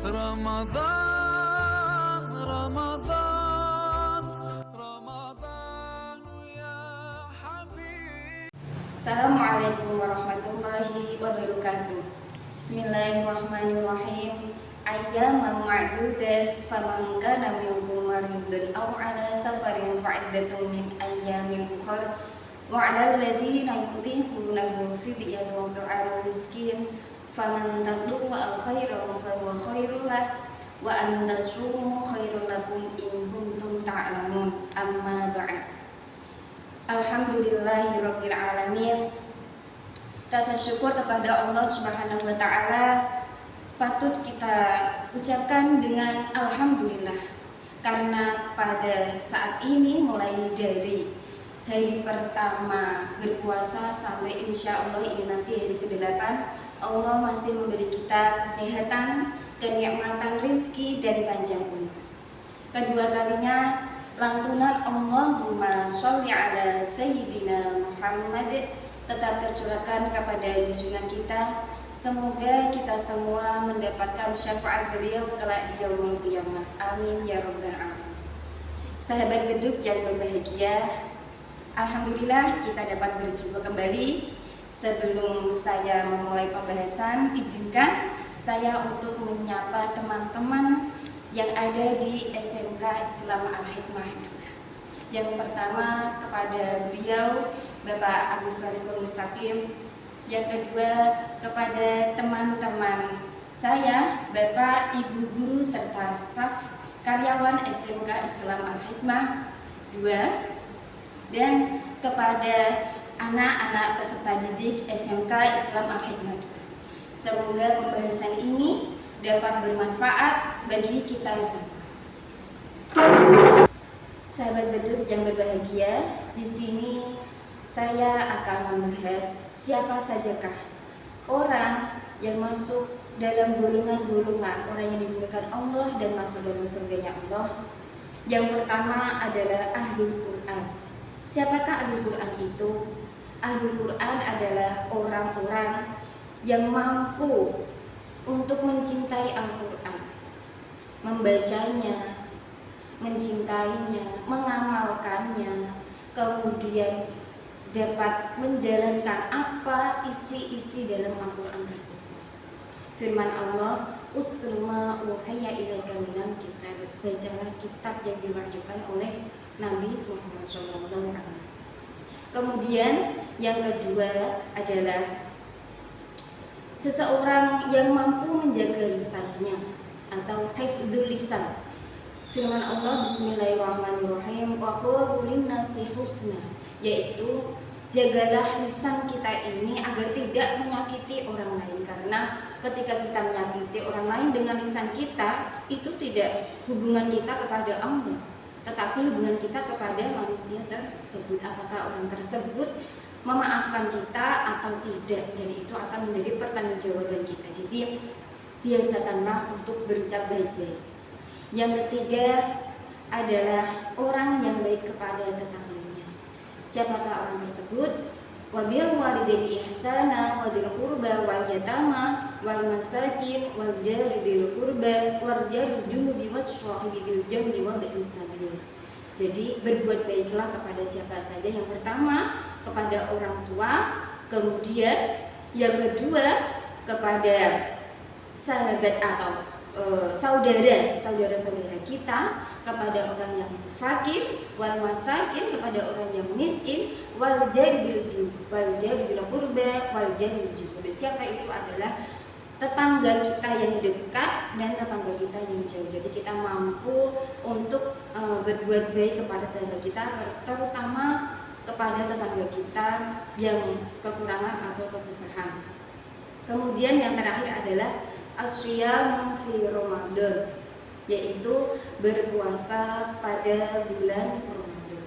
رمضان رمضان رمضان يا حبيب. Assalamualaikum warahmatullahi wabarakatuh. Bismillahirrahmanirrahim. Ayyaman ma'dudas faman kana minkum maridun aw ala safarin fa'iddatun min ayyamin ukhra wa 'alal ladzina yutiqunahu fidyatun ta'amu miskin faman tatawwa khairan fa huwa khairul lah wa an tasumu khairul lakum in kuntum ta'lamun. Amma ba'd. Alhamdulillahirabbil alamin. Rasa syukur kepada Allah Subhanahu wa taala patut kita ucapkan dengan alhamdulillah, karena pada saat ini mulai dari hari pertama berpuasa sampai insya Allah ini nanti hari ke-8, Allah masih memberi kita kesehatan, kenikmatan rizki dan panjang umur. Kedua kalinya lantunan Allahumma sholli ala Sayyidina Muhammad tetap tercurahkan kepada junjungan kita. Semoga kita semua mendapatkan syafaat beliau kelak di yaumul qiyamah. Amin ya rabbal alamin. Sahabat beduk yang berbahagia, alhamdulillah kita dapat berjumpa kembali. Sebelum saya memulai pembahasan, izinkan saya untuk menyapa teman-teman yang ada di SMK Islam Al-Hikmah 2. Yang pertama kepada beliau Bapak Agus Sariful Mustaqim. Yang kedua kepada teman-teman saya, Bapak, Ibu guru serta staf karyawan SMK Islam Al-Hikmah 2. Dan kepada anak-anak peserta didik SMK Islam Al-Hikmah 2. Semoga pembahasan ini dapat bermanfaat bagi kita semua. Sahabat beduk yang berbahagia, di sini saya akan membahas siapa sajakah orang yang masuk dalam golongan-golongan orang yang dimuliakan Allah dan masuk dalam surganya Allah. Yang pertama adalah Ahlul Quran. Siapakah Ahlul Quran itu? Ahlul Quran adalah orang-orang yang mampu untuk mencintai Al-Quran, membacanya, mencintainya, mengamalkannya, kemudian dapat menjalankan apa isi-isi dalam Al-Quran tersebut. Firman Allah, "Utsma uhiya ilaika minal kitab." Bacalah kitab yang diwahyukan oleh Nabi Muhammad SAW. Kemudian yang kedua adalah seseorang yang mampu menjaga lisannya atau hifdzul lisan. Firman Allah, Bismillahirrahmanirrahim, wa qulu linnasi husna, yaitu jagalah lisan kita ini agar tidak menyakiti orang lain, karena ketika kita menyakiti orang lain dengan lisan kita, itu tidak hubungan kita kepada Allah, tetapi hubungan kita kepada manusia tersebut, apakah orang tersebut memaafkan kita atau tidak, dan itu akan menjadi pertanggungjawaban kita. Jadi biasakanlah untuk berucap baik-baik. Yang ketiga adalah orang yang baik kepada tetangganya. Siapakah orang tersebut? Wabil walidaini ihsana wadil qurba wal yatama wal masakin wal jari dzil qurba wal jari junubi wassahibi bil jambi wal sabil. Jadi berbuat baiklah kepada siapa saja. Yang pertama kepada orang tua, kemudian yang kedua kepada sahabat atau saudara-saudara kita, kepada orang yang fakir, wal masakin, kepada orang yang miskin, wal jari bil qurba wal jari bil junubi. Siapa itu adalah tetangga kita yang dekat dan tetangga kita yang jauh. Jadi kita mampu untuk berbuat baik kepada tetangga kita, terutama kepada tetangga kita yang kekurangan atau kesusahan. Kemudian yang terakhir adalah asyam fi Ramadan, yaitu berpuasa pada bulan Ramadan.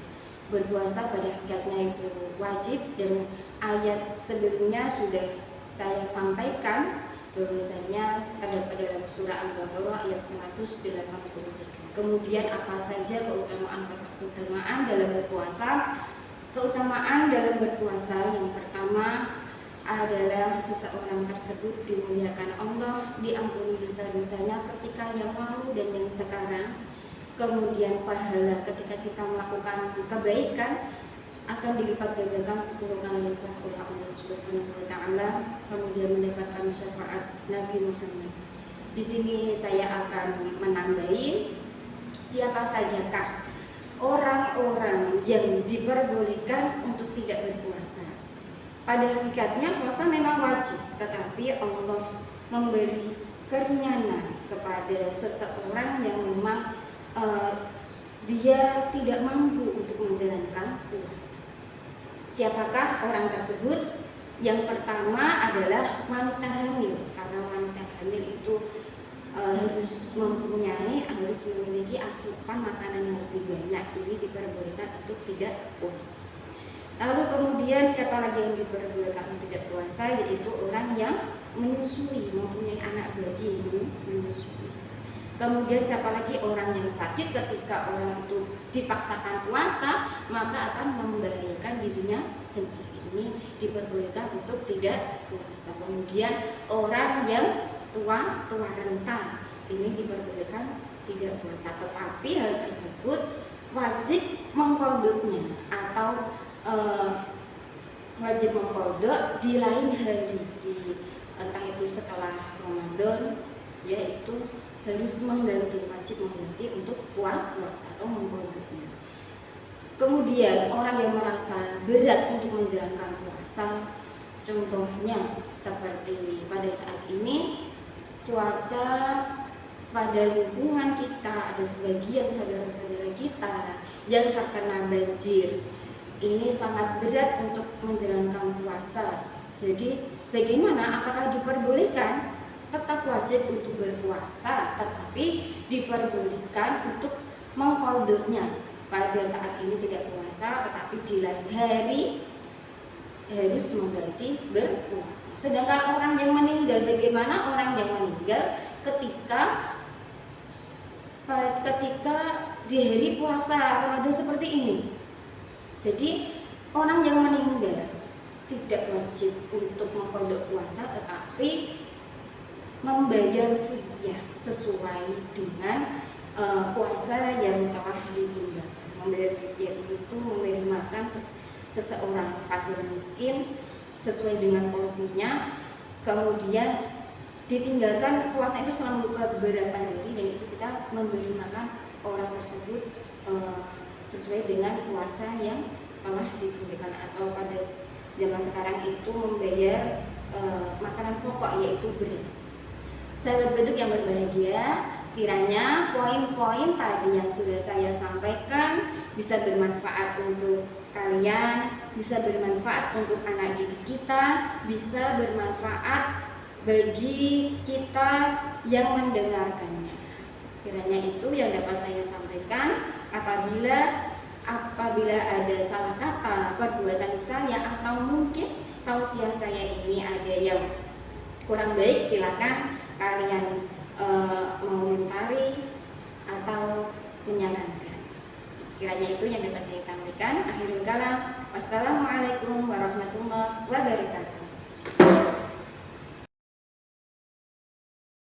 Berpuasa pada hakikatnya itu wajib, dan ayat sebelumnya sudah saya sampaikan bahwasanya terdapat dalam surah Al-Baqarah ayat 183. Kemudian apa saja keutamaan dalam berpuasa? Keutamaan dalam berpuasa yang pertama adalah seseorang tersebut dimuliakan Allah, diampuni dosa-dosanya ketika yang lalu dan yang sekarang. Kemudian pahala ketika kita melakukan kebaikan akan dilipat gandakan 10 kali lipat oleh Allah Subhanahu wa taala, kemudian mendapatkan syafaat Nabi Muhammad. Di sini saya akan menambahi siapa sajakah orang-orang yang diperbolehkan untuk tidak berpuasa. Pada hakikatnya puasa memang wajib, tetapi Allah memberi keringanan kepada seseorang yang memang dia tidak mampu untuk menjalankan puasa. Siapakah orang tersebut? Yang pertama adalah wanita hamil, karena wanita hamil itu harus memiliki asupan makanan yang lebih banyak. Ini diperbolehkan untuk tidak puasa. Lalu kemudian siapa lagi yang diperbolehkan untuk tidak puasa? Yaitu orang yang menyusui, mempunyai anak bayi menyusui. Kemudian siapa lagi? Orang yang sakit. Ketika orang itu dipaksakan puasa, maka akan membahayakan dirinya sendiri. Ini diperbolehkan untuk tidak puasa. Kemudian orang yang tua renta, ini diperbolehkan tidak puasa, tetapi hal tersebut wajib mengqadhanya atau wajib mengqadha di lain hari, entah itu setelah Ramadan, yaitu harus wajib mengganti untuk puasa atau mengqadhanya. Kemudian orang yang merasa berat untuk menjalankan puasa, contohnya seperti pada saat ini cuaca pada lingkungan kita, ada sebagian saudara-saudara kita yang terkena banjir. Ini sangat berat untuk menjalankan puasa. Jadi bagaimana? Apakah diperbolehkan? Tetap wajib untuk berpuasa, tetapi diperbolehkan untuk mengqadhanya. Pada saat ini tidak puasa, tetapi di lain hari harus mengganti berpuasa. Sedangkan orang yang meninggal, bagaimana orang yang meninggal ketika di hari puasa Ramadan seperti ini? Jadi orang yang meninggal tidak wajib untuk mengqadha puasa, tetapi membayar fidyah sesuai dengan puasa yang telah ditinggalkan. Membayar fidyah itu memberi makan seseorang fakir miskin sesuai dengan porsinya, kemudian ditinggalkan puasa itu selama beberapa hari, dan itu kita memberi makan orang tersebut sesuai dengan puasa yang telah ditinggalkan, atau pada zaman sekarang itu membayar makanan pokok yaitu beras. Sahabat beduk yang berbahagia, kiranya poin-poin tadi yang sudah saya sampaikan bisa bermanfaat untuk kalian, bisa bermanfaat untuk anak didik kita, bisa bermanfaat bagi kita yang mendengarkannya. Kiranya itu yang dapat saya sampaikan. Apabila ada salah kata, perbuatan saya, atau mungkin tausiah saya ini ada yang kurang baik, silakan kalian mengomentari atau menyarankan. Kiranya itu yang dapat saya sampaikan. Akhirul kalam, wassalamualaikum warahmatullahi wabarakatuh.